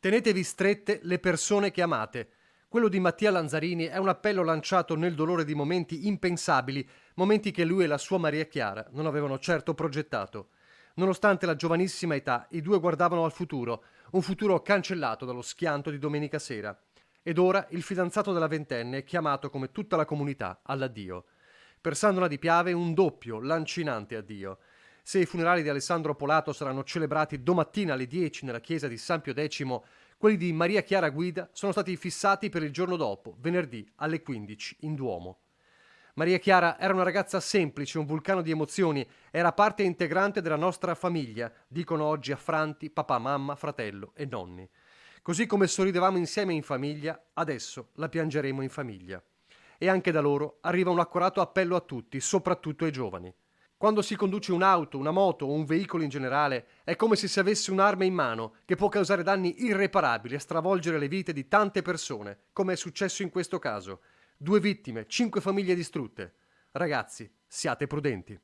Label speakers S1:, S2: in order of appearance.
S1: Tenetevi strette le persone che amate. Quello di Mattia Lanzarini è un appello lanciato nel dolore di momenti impensabili, momenti che lui e la sua Maria Chiara non avevano certo progettato. Nonostante la giovanissima età, i due guardavano al futuro, un futuro cancellato dallo schianto di domenica sera. Ed ora il fidanzato della ventenne è chiamato come tutta la comunità all'addio. Per Sandra Di Piave un doppio, lancinante addio. Se i funerali di Alessandro Polato saranno celebrati domattina alle 10 nella chiesa di San Pio X, quelli di Maria Chiara Guida sono stati fissati per il giorno dopo, venerdì alle 15 in Duomo. Maria Chiara era una ragazza semplice, un vulcano di emozioni, era parte integrante della nostra famiglia, dicono oggi affranti papà, mamma, fratello e nonni. Così come sorridevamo insieme in famiglia, adesso la piangeremo in famiglia. E anche da loro arriva un accorato appello a tutti, soprattutto ai giovani. Quando si conduce un'auto, una moto o un veicolo in generale, è come se si avesse un'arma in mano che può causare danni irreparabili e stravolgere le vite di tante persone, come è successo in questo caso. 2 vittime, 5 famiglie distrutte. Ragazzi, siate prudenti.